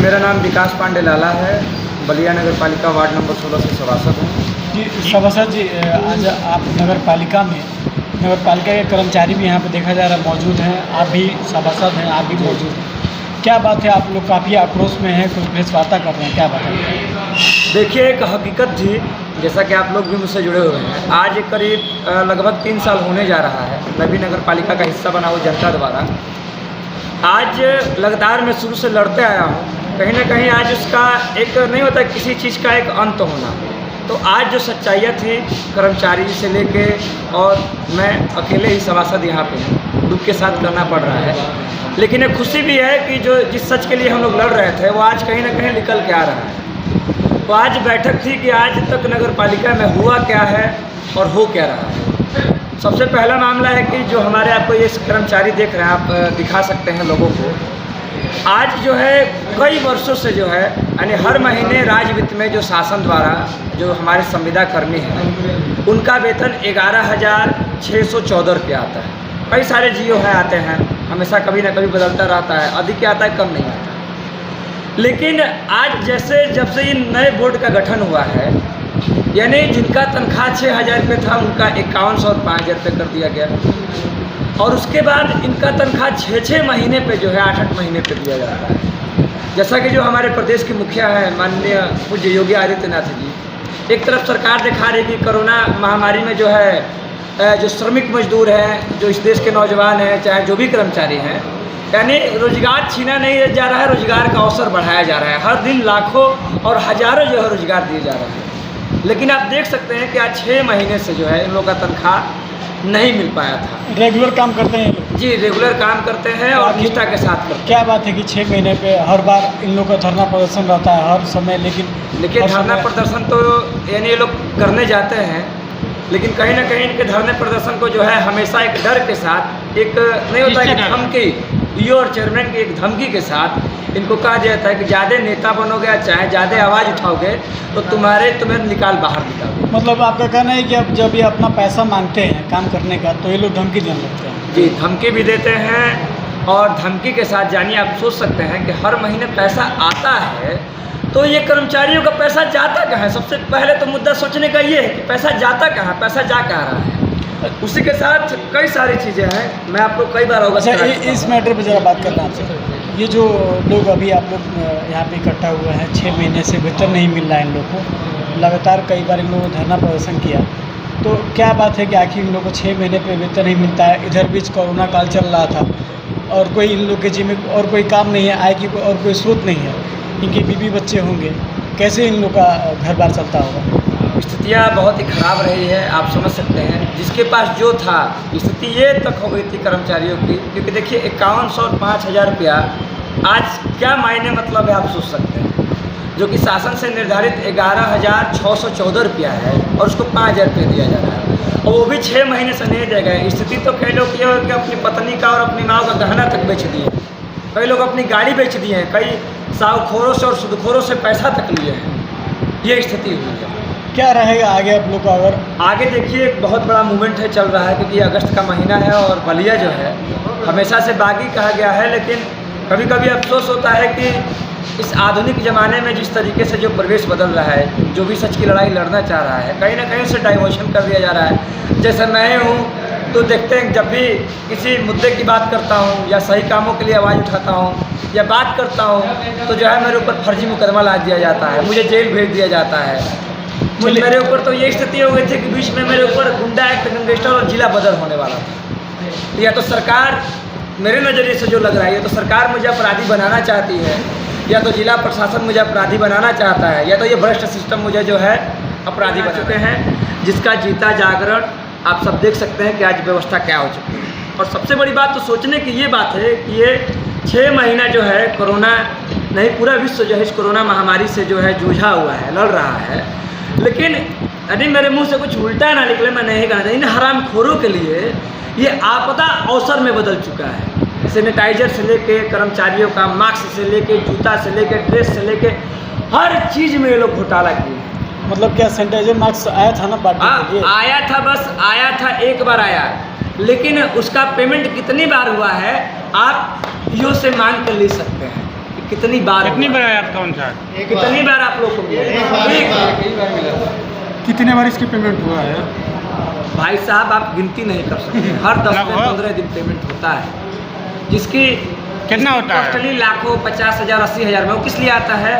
मेरा नाम विकास पांडे लाला है। बलिया नगर पालिका वार्ड नंबर 16 से सभासद हूँ। जी सभासद जी, आज आप नगर पालिका के कर्मचारी भी यहाँ पे देखा जा रहा है मौजूद हैं, आप भी सभासद हैं, आप भी मौजूद हैं। क्या बात है, आप लोग काफ़ी आक्रोश में हैं, कुछ प्रेस वार्ता कर रहे हैं, क्या बात है? देखिए, एक हकीकत थी, जैसा कि आप लोग भी मुझसे जुड़े हुए हैं। आज करीब लगभग 3 साल होने जा रहा है मैं भी नगर पालिका का हिस्सा बना हूँ जनता द्वारा। आज लगातार मैं शुरू से लड़ते आया हूँ। कहीं ना कहीं आज उसका एक नहीं होता किसी चीज़ का एक अंत होना। तो आज जो सच्चाइयाँ थी कर्मचारी से लेके और मैं अकेले ही सभासद यहाँ पे हूँ, दुख के साथ करना पड़ रहा है। लेकिन एक खुशी भी है कि जो जिस सच के लिए हम लोग लड़ रहे थे वो आज कहीं ना कहीं निकल के आ रहा है। तो आज बैठक थी कि आज तक नगर पालिका में हुआ क्या है और हो क्या रहा है। सबसे पहला मामला है कि जो हमारे आपको ये कर्मचारी देख रहे हैं, आप दिखा सकते हैं लोगों को। आज जो है कई वर्षों से जो है यानी हर महीने राज्य वित्त में जो शासन द्वारा जो हमारे संविदा कर्मी हैं उनका वेतन 11,614 रुपया आता है। कई सारे जियो है आते हैं, हमेशा कभी ना कभी बदलता रहता है, अधिक आता है कम नहीं आता। लेकिन आज जब से ये नए बोर्ड का गठन हुआ है, यानी जिनका तनख्वाह 6,000 रुपये था उनका 5100 और 5,000 रुपये कर दिया गया। और उसके बाद इनका तनख्वाह 6-6 महीने पे जो है 8-8 महीने पे दिया जाता है। जैसा कि जो हमारे प्रदेश के मुखिया हैं माननीय पूज्य योगी आदित्यनाथ जी, एक तरफ सरकार दिखा रही कि कोरोना महामारी में जो है जो श्रमिक मजदूर हैं, जो इस देश के नौजवान हैं, चाहे जो भी कर्मचारी हैं, यानी रोजगार छीना नहीं जा रहा है, रोजगार का अवसर बढ़ाया जा रहा है। हर दिन लाखों और हज़ारों जो है रोजगार दिए जा रहे हैं। लेकिन आप देख सकते हैं कि आज 6 महीने से जो है इन लोगों का तनख्वाह नहीं मिल पाया था। रेगुलर काम करते हैं लोग? जी, रेगुलर काम करते हैं और निष्ठा के साथ करते हैं। क्या बात है कि 6 महीने पे हर बार इन लोगों का धरना प्रदर्शन रहता है हर समय, लेकिन धरना प्रदर्शन तो यानी ये लोग करने जाते हैं, लेकिन कहीं ना कहीं इनके धरने प्रदर्शन को जो है हमेशा एक डर के साथ, एक नहीं होता है कि धमकी, ईओ और चेयरमैन की एक धमकी के साथ इनको कहा जाता है कि ज़्यादा नेता बनोगे, चाहे ज़्यादा आवाज़ उठाओगे तो तुम्हें बाहर निकाल। मतलब आपका कहना है कि अब जब ये अपना पैसा मांगते हैं काम करने का तो ये लोग धमकी देने लगते हैं? जी, धमकी भी देते हैं और धमकी के साथ जानिए आप सोच सकते हैं कि हर महीने पैसा आता है तो ये कर्मचारियों का पैसा जाता कहाँ है। सबसे पहले तो मुद्दा सोचने का ये है कि पैसा जाता कहाँ, पैसा जा कहाँ रहा है। उसी के साथ कई सारी चीज़ें हैं, मैं आपको कई बार अवगत अच्छा, इस मैटर पर ज़रा बात करना आपसे। ये जो लोग अभी आप लोग यहाँ पे इकट्ठा हुए हैं, 6 महीने से वेतन नहीं मिल रहा है इन लोग को, लगातार कई बार इन लोगों ने धरना प्रदर्शन किया, तो क्या बात है कि आखिर इन लोगों को 6 महीने पे वेतन नहीं मिलता है? इधर बीच कोरोना काल चल रहा था और कोई इन लोग के जिम्मे और कोई काम नहीं है, आय की और कोई स्रोत नहीं है, इनके बीवी बच्चे होंगे, कैसे इन लोग का घर बार चलता होगा? स्थितियाँ बहुत ही ख़राब रही है, आप समझ सकते हैं। जिसके पास जो था स्थिति ये तक हो गई थी कर्मचारियों की, क्योंकि देखिए 5100 और 5,000 रुपया आज क्या मायने मतलब है आप सोच सकते हैं, जो कि शासन से निर्धारित 11,614 रुपया है और उसको 5,000 रुपये दिया जा रहा है और वो भी 6 महीने से नहीं दिया गया। स्थिति तो कई लोग ये हो कि अपनी पत्नी का और अपनी माँ का गहना तक बेच दिए, कई लोग अपनी गाड़ी बेच दिए हैं, कई साहूखोरों से और सूदखोरों से पैसा तक लिए हैं। ये स्थिति हुई है। क्या रहेगा आगे आप लोग का? अगर आगे देखिए एक बहुत बड़ा मूवमेंट है चल रहा है, क्योंकि अगस्त का महीना है और बलिया जो है हमेशा से बागी कहा गया है। लेकिन कभी कभी अफसोस होता है कि इस आधुनिक ज़माने में जिस तरीके से जो प्रवेश बदल रहा है, जो भी सच की लड़ाई लड़ना चाह रहा है, कहीं ना कहीं उसे डाइवर्शन कर दिया जा रहा है। जैसे मैं हूँ तो देखते हैं जब भी किसी मुद्दे की बात करता हूँ या सही कामों के लिए आवाज़ उठाता हूँ या बात करता हूँ तो जो है मेरे ऊपर फर्जी मुकदमा ला दिया जाता है, मुझे जेल भेज दिया जाता है। मेरे ऊपर तो ये स्थिति हो गई थी कि बीच में मेरे ऊपर गुंडा एक्ट, गैंगस्टर और जिला बदर होने वाला था। या तो सरकार, मेरे नज़रिए से जो लग रहा है, या तो सरकार मुझे अपराधी बनाना चाहती है, या तो जिला प्रशासन मुझे अपराधी बनाना चाहता है, या तो ये भ्रष्ट सिस्टम मुझे जो है अपराधी बना चुके हैं, जिसका जीता जागरण आप सब देख सकते हैं कि आज व्यवस्था क्या हो चुकी है। और सबसे बड़ी बात तो सोचने की ये बात है कि ये 6 महीना जो है कोरोना नहीं, पूरा विश्व जो है इस कोरोना महामारी से जो है जूझा हुआ है, लड़ रहा है। लेकिन यदि मेरे मुंह से कुछ उल्टा ना निकले, मैं नहीं कहना चाहिए, इन हरामखोरों के लिए ये आपदा अवसर में बदल चुका है। सैनिटाइजर से लेके कर्मचारियों का मास्क से लेके जूता से लेके ड्रेस से लेके हर चीज़ में ये लोग घोटाला किए। मतलब क्या सैनिटाइजर मास्क आया था ना बांटने के लिए? आया था, बस आया था, एक बार आया, लेकिन उसका पेमेंट कितनी बार हुआ है आप ईओ से मांग कर ले सकते हैं। कितनी बार आया आपका उनका? कितनी बार आप लोग को मिला? कितने बार इसकी पेमेंट हुआ है? भाई साहब आप गिनती नहीं कर सकते, हर 10 से 15 दिन पेमेंट होता है, जिसकी कितना होता है? कॉस्टली लाखों 50,000 80,000 में। वो किस लिए आता है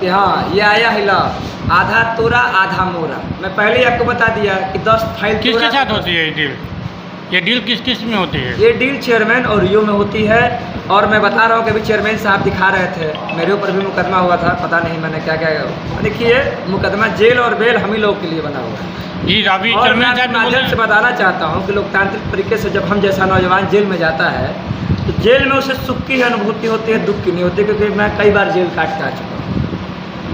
कि हाँ ये आया हिला, आधा तोरा आधा मोरा। मैं पहले ही आपको बता दिया कि 10 फाइल किसके साथ होती है ये डील? ये डील किस किस में होती है? ये डील चेयरमैन और ईओ में होती है। और मैं बता रहा हूँ कि अभी चेयरमैन साहब दिखा रहे थे, मेरे ऊपर भी मुकदमा हुआ था, पता नहीं मैंने क्या क्या। देखिए मुकदमा जेल और बेल हम ही लोगों के लिए बना हुआ है। जी अभी और मैं चेयरमैन आपके साहब माध्यम से बताना चाहता हूँ कि लोकतांत्रिक तरीके से जब हम जैसा नौजवान जेल में जाता है तो जेल में उसे सुख की अनुभूति होती है, दुख की नहीं होती, क्योंकि मैं कई बार जेल काट के आ चुका हूँ।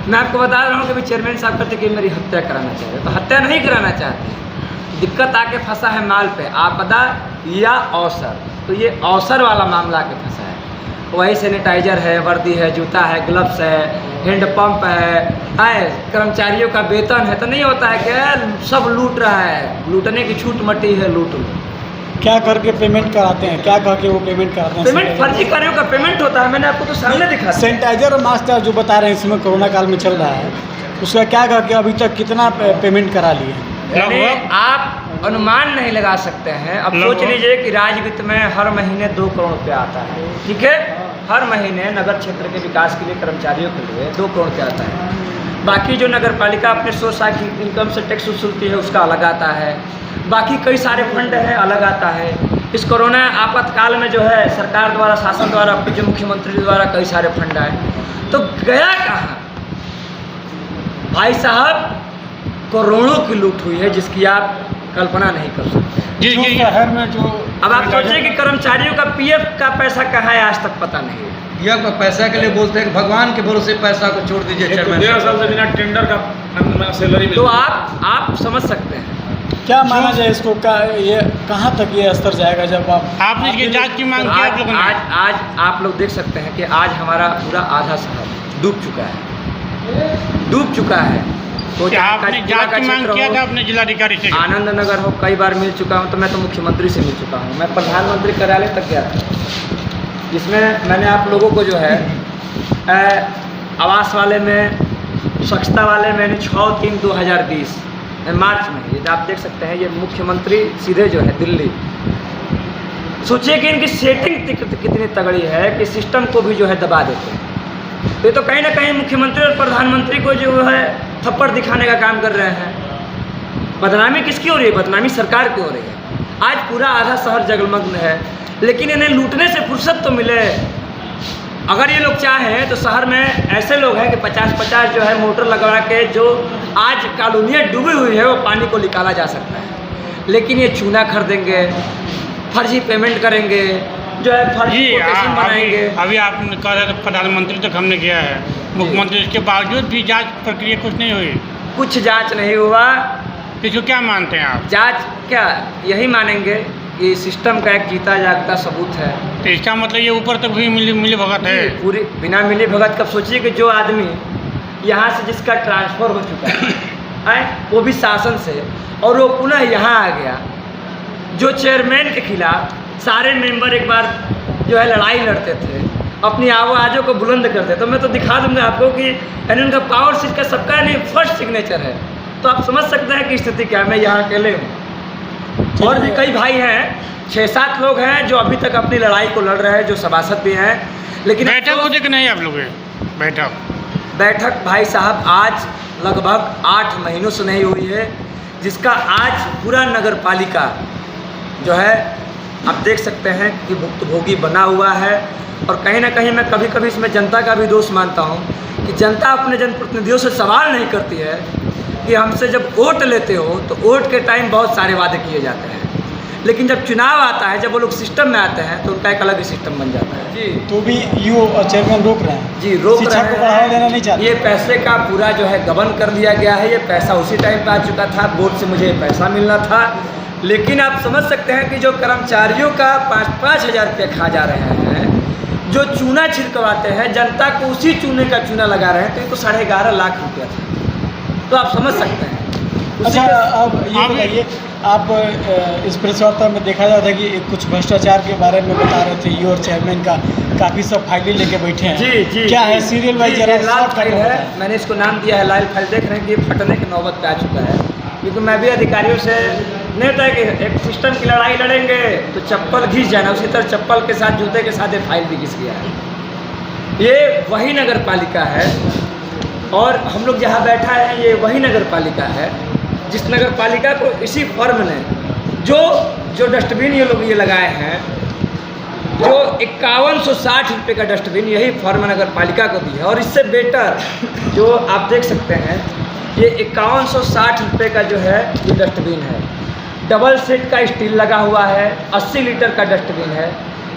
मैं आपको बता रहा हूँ कि अभी चेयरमैन साहब कहते कि मेरी हत्या कराना चाहते, तो हत्या नहीं कराना चाहते, दिक्कत आके फंसा है माल पे, आपदा या अवसर। तो ये अवसर वाला मामला आके फंसा है। वही सैनिटाइजर है, वर्दी है, जूता है, ग्लव्स है, हैंड पंप है, कर्मचारियों का वेतन है। तो नहीं होता है कि सब लूट रहा है, लूटने की छूट मटी है, लूट लो। क्या करके पेमेंट कराते हैं? क्या कह के वो पेमेंट कराते हैं? पेमेंट फर्जी कार्यों का पेमेंट होता है, मैंने आपको तो सामने दिखा। सैनिटाइजर और मास्क जो बता रहे हैं इसमें कोरोना काल में चल रहा है, उसका क्या कह के अभी तक कितना पेमेंट करा लिए? यानी आप अनुमान नहीं लगा सकते हैं। अब सोच लीजिए कि राज्य वित्त में हर महीने 2 करोड़ रुपया आता है, ठीक है, हर महीने नगर क्षेत्र के विकास के लिए कर्मचारियों के लिए 2 करोड़ रुपया आता है। बाकी जो नगर पालिका अपने सोर्स की इनकम से टैक्स वसूलती है उसका अलग आता है, बाकी कई सारे फंड हैं अलग आता है। इस कोरोना आपातकाल में जो है सरकार द्वारा, शासन द्वारा, जो मुख्यमंत्री द्वारा कई सारे फंड आए, तो गया कहाँ? भाई साहब करोड़ों की लूट हुई है जिसकी आप कल्पना नहीं कर सकते। जी जी शहर में जो अब आप सोचिए कि कर्मचारियों का पीएफ का पैसा कहाँ है, आज तक पता नहीं है। यह पैसा के लिए बोलते हैं कि भगवान के भरोसे पैसा को छोड़ दीजिए। चेयरमैन 13 साल से बिना टेंडर का सैलरी तो आप समझ सकते हैं क्या माना जाए इसको, ये कहाँ तक ये स्तर जाएगा जब आपने इसकी जांच की मांग की आप लोगों ने? आज आप लोग देख सकते हैं कि आज हमारा पूरा आधा शहर डूब चुका है। तो क्या आपने जांच की मांग किया था अपने जिलाधिकारी से? आनंद नगर हो, कई बार मिल चुका हूँ, तो मैं तो मुख्यमंत्री से मिल चुका हूँ, मैं प्रधानमंत्री कार्यालय तक गया था, जिसमें मैंने आप लोगों को जो है आवास वाले में, स्वच्छता वाले में 6/3/2020 मार्च में, ये आप देख सकते हैं, ये मुख्यमंत्री सीधे जो है दिल्ली। सोचिए कि इनकी सेटिंग कितनी तगड़ी है कि सिस्टम को भी जो है दबा देते हैं। ये तो कहीं ना कहीं मुख्यमंत्री और प्रधानमंत्री को जो है थप्पड़ दिखाने का काम कर रहे हैं। बदनामी किसकी हो रही है? बदनामी सरकार की हो रही है। आज पूरा आधा शहर जगमग्न है, लेकिन इन्हें लूटने से फुर्सत तो मिले। अगर ये लोग चाहें तो शहर में ऐसे लोग हैं कि 50-50 जो है मोटर लगा के, जो आज कॉलोनियाँ डूबी हुई है, वो पानी को निकाला जा सकता है। लेकिन ये चूना खरीदेंगे, फर्जी पेमेंट करेंगे, जो है फर्जी कोटेशन बनाएंगे। अभी आपने कहा था प्रधानमंत्री तक हमने किया है, मुख्यमंत्री, इसके बावजूद भी जांच प्रक्रिया कुछ नहीं हुई। कुछ जांच नहीं हुआ। इसको क्या मानते हैं आप? जांच क्या, यही मानेंगे कि सिस्टम का एक जीता जागता सबूत है। तो इसका मतलब ये ऊपर तक भी मिली भगत है? पूरी बिना मिली भगत। कब सोचिए कि जो आदमी यहाँ से जिसका ट्रांसफ़र हो चुका है वो भी शासन से, और वो पुनः यहाँ आ गया, जो चेयरमैन के खिलाफ सारे मेंबर एक बार जो है लड़ाई लड़ते थे, अपनी आवाज़ों को बुलंद करते। तो मैं तो दिखा दूंगा आपको कि यानी उनका पावर सीट का सबका नहीं फर्स्ट सिग्नेचर है। तो आप समझ सकते हैं कि स्थिति क्या है। मैं यहाँ अकेले हूँ और भी कई भाई हैं, 6-7 लोग हैं जो अभी तक अपनी लड़ाई को लड़ रहे हैं, जो सभासद भी हैं। लेकिन बैठक होती कि नहीं आप लोग? बैठक भाई साहब आज लगभग 8 महीनों से नहीं हुई है, जिसका आज पूरा नगर पालिका जो है आप देख सकते हैं कि भुक्तभोगी बना हुआ है। और कहीं ना कहीं मैं कभी कभी इसमें जनता का भी दोष मानता हूँ कि जनता अपने जनप्रतिनिधियों से सवाल नहीं करती है कि हमसे जब वोट लेते हो तो वोट के टाइम बहुत सारे वादे किए जाते हैं, लेकिन जब चुनाव आता है, जब वो लोग सिस्टम में आते हैं तो उनका एक अलग ही सिस्टम बन जाता है। जी तो भी यू चेयरमैन रोक रहे हैं? जी रोक शिक्षा को बढ़ावा देना नहीं चाहते। ये पैसे का पूरा जो है गबन कर लिया गया है। ये पैसा उसी टाइम पे आ चुका था, बोर्ड से मुझे पैसा मिलना था, लेकिन आप समझ सकते हैं कि जो कर्मचारियों का 5-5 हज़ार रुपये खा जा रहे हैं, जो चूना छिड़कवाते हैं, जनता को उसी चूने का चूना लगा रहे हैं, तो ये तो 11.5 लाख रुपया था। तो आप समझ सकते हैं अच्छा, अब ये बताइए, आप इस प्रेस वार्ता में देखा जाता है कि कुछ भ्रष्टाचार के बारे में बता रहे थे, और चेयरमैन का काफ़ी सब फाइलें लेके बैठे हैं। जी जी क्या जी, है सीरियल वाइज? जी, जरा ये लाल शॉर्ट फाइल करके है, बताएं। मैंने इसको नाम दिया है लाल फाइल। देख रहे हैं कि फटने की नौबत पे आ चुका है, क्योंकि मैं भी अधिकारियों से नहीं होता है कि एक सिस्टम की लड़ाई लड़ेंगे तो चप्पल घिस जाना, उसी तरह चप्पल के साथ जूते के साथ ये फाइल भी घिस गया है। ये वही नगर पालिका है, और हम लोग जहाँ बैठा है ये वही नगर पालिका है जिस नगर पालिका को इसी फर्म ने जो डस्टबिन ये लोग ये लगाए हैं, जो 5160 रुपये का डस्टबिन यही फर्म नगर पालिका को दी है। और इससे बेटर जो आप देख सकते हैं, ये 5160 रुपये का जो है ये डस्टबिन है, डबल सेट का स्टील लगा हुआ है, 80 लीटर का डस्टबिन है।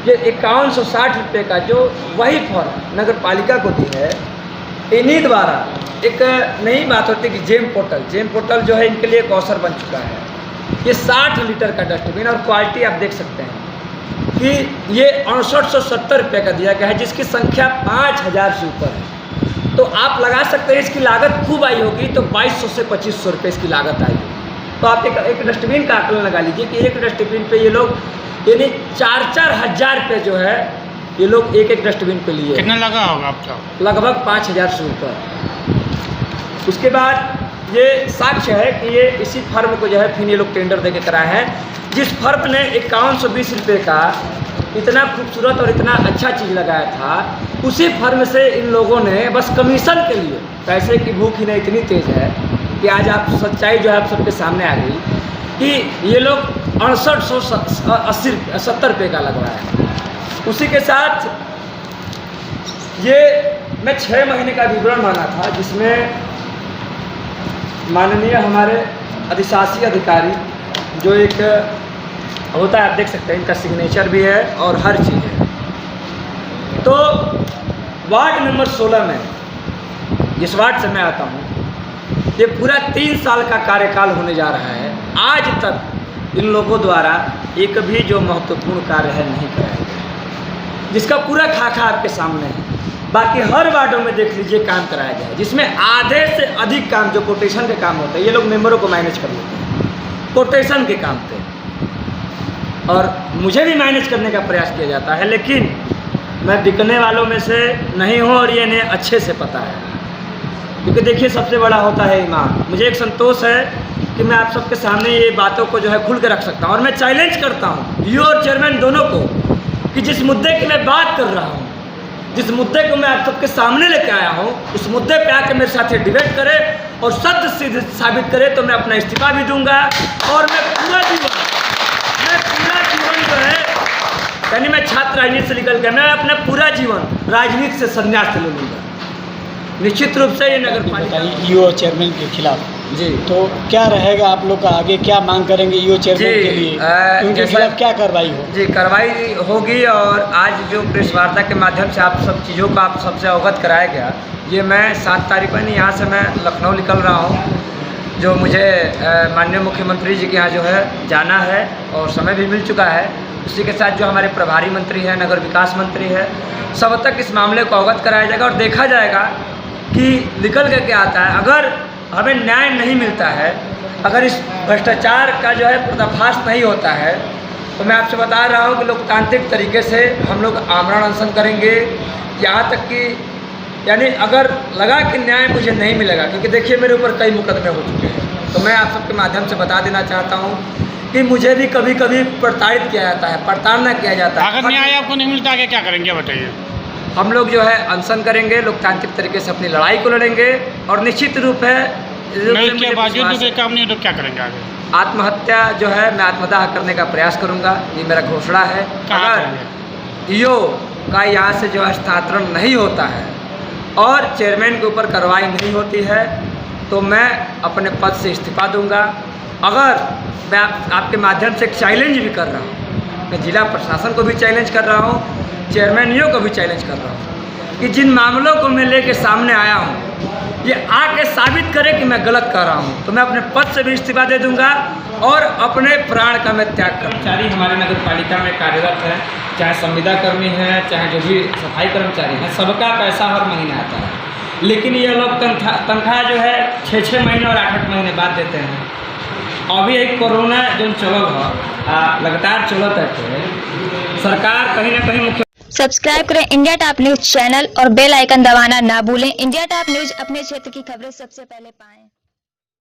ये 5160 रुपये का जो वही फर्म नगर पालिका को दी है, इन्हीं द्वारा एक नई बात होती है कि जेम पोर्टल जो है इनके लिए एक अवसर बन चुका है। ये 60 लीटर का डस्टबिन, और क्वालिटी आप देख सकते हैं कि ये 6870 रुपये का दिया गया है, जिसकी संख्या 5000 से ऊपर है। तो आप लगा सकते हैं इसकी लागत खूब आई होगी तो 2200 से 2500 रुपये इसकी लागत आई होगी। तो आप एक डस्टबिन का आकलन लगा लीजिए कि एक डस्टबिन पे ये लोग यानी 4-4 हज़ार रुपये जो है ये लोग एक डस्टबिन पे लिए। कितना लगा होगा आपका? लगभग 5000 से ऊपर। उसके बाद ये साक्ष्य है कि ये इसी फर्म को जो है फिर ये लोग टेंडर दे के कराए हैं, जिस फर्म ने 5120 रुपये का इतना खूबसूरत और इतना अच्छा चीज़ लगाया था, उसी फर्म से इन लोगों ने बस कमीशन के लिए, पैसे की भूख इन्हें इतनी तेज़ है कि आज आप सच्चाई जो है आप सबके सामने आ गई कि ये लोग 6870 रुपये का लगवाया है। उसी के साथ ये मैं 6 महीने का विवरण मांगा था, जिसमें माननीय हमारे अधिशासी अधिकारी जो एक होता है, आप देख सकते हैं इनका सिग्नेचर भी है और हर चीज़ है। तो वार्ड नंबर 16 में, जिस वार्ड से मैं आता हूँ, ये पूरा 3 साल का कार्यकाल होने जा रहा है। आज तक इन लोगों द्वारा एक भी जो महत्वपूर्ण कार्य है नहीं कराया गया, जिसका पूरा खाका आपके सामने है। बाकी हर वार्डों में देख लीजिए काम कराया गया है, जिसमें आधे से अधिक काम जो कोटेशन के काम होते हैं, ये लोग मेंबरों को मैनेज कर लेते हैं कोटेशन के काम पे, और मुझे भी मैनेज करने का प्रयास किया जाता है, लेकिन मैं बिकने वालों में से नहीं हूँ और ये इन्हें अच्छे से पता है। क्योंकि देखिए सबसे बड़ा होता है ईमान। मुझे एक संतोष है कि मैं आप सबके सामने ये बातों को जो है खुल के रख सकता हूँ, और मैं चैलेंज करता हूँ यू और चेयरमैन दोनों को कि जिस मुद्दे की मैं बात कर रहा हूँ, जिस मुद्दे को मैं आप सबके सामने लेके आया हूँ, उस मुद्दे पे आके मेरे साथ ये डिबेट करे और सत्य सिद्ध साबित करे, तो मैं अपना इस्तीफा भी दूंगा। और मैं पूरा जीवन जो है, यानी मैं छात्र राजनीति से निकल के मैं अपना पूरा जीवन राजनीति से संन्यास ले लूँगा। निश्चित रूप से ये नगर पालिका ईओ चेयरमैन के खिलाफ जी, तो क्या रहेगा आप लोग का आगे, क्या मांग करेंगे ईओ चेयरमैन के लिए, उनके खिलाफ क्या कार्रवाई हो? जी, कार्रवाई होगी। और आज जो प्रेस वार्ता के माध्यम से आप सब चीज़ों को आप सबसे अवगत कराया गया, ये मैं 7 तारीख को नहीं, यहाँ से मैं लखनऊ निकल रहा हूँ, जो मुझे माननीय मुख्यमंत्री जी के यहाँ जो है जाना है और समय भी मिल चुका है। उसी के साथ जो हमारे प्रभारी मंत्री हैं, नगर विकास मंत्री है, सब तक इस मामले को अवगत कराया जाएगा और देखा जाएगा कि निकल के क्या आता है। अगर हमें न्याय नहीं मिलता है, अगर इस भ्रष्टाचार का जो है पर्दाफाश नहीं होता है, तो मैं आपसे बता रहा हूँ कि लोकतांत्रिक तरीके से हम लोग आमरण अनशन करेंगे, यहाँ तक कि यानी अगर लगा कि न्याय मुझे नहीं मिलेगा, क्योंकि देखिए मेरे ऊपर कई मुकदमे हो चुके हैं, तो मैं आप सबके माध्यम से बता देना चाहता हूँ कि मुझे भी कभी कभी प्रताड़ित किया जाता है, प्रताड़ना किया जाता है। अगर न्याय आपको नहीं मिलता आगे क्या करेंगे बताइए? हम लोग जो है अनशन करेंगे, लोकतांत्रिक तरीके से अपनी लड़ाई को लड़ेंगे, और निश्चित रूप है इसके बावजूद भी कोई काम नहीं हो तो क्या करेंगे आगे? आत्महत्या जो है मैं आत्मदाह करने का प्रयास करूंगा, ये मेरा घोषणा है। अगर ईओ का यहाँ से जो है हस्तांतरण नहीं होता है और चेयरमैन के ऊपर कार्रवाई नहीं होती है, तो मैं अपने पद से इस्तीफा दूंगा। अगर मैं आपके माध्यम से एक चैलेंज भी कर रहा हूँ, मैं जिला प्रशासन को भी चैलेंज कर रहा हूँ, चेयरमैन ईओ को भी चैलेंज कर रहा हूँ कि जिन मामलों को मैं लेके सामने आया हूँ, ये आके साबित करे कि मैं गलत कर रहा हूँ, तो मैं अपने पद से भी इस्तीफा दे दूंगा और अपने प्राण का मैं त्याग करूँगा। कर्मचारी हमारे नगर पालिका में कार्यरत है, चाहे संविदा कर्मी है, चाहे जो भी सफाई कर्मचारी हैं, सबका पैसा हर महीने आता है। लेकिन ये लोग तनख्वाह जो है 6-6 महीने और 8-8 महीने बाद देते हैं। अभी एक कोरोना जो चलल है लगातार चलत है, सरकार कहीं ना कहीं मुख्य सब्सक्राइब करें इंडिया टॉप न्यूज चैनल और बेल आइकन दबाना ना भूलें। इंडिया टॉप न्यूज अपने क्षेत्र की खबरें सबसे पहले पाएं।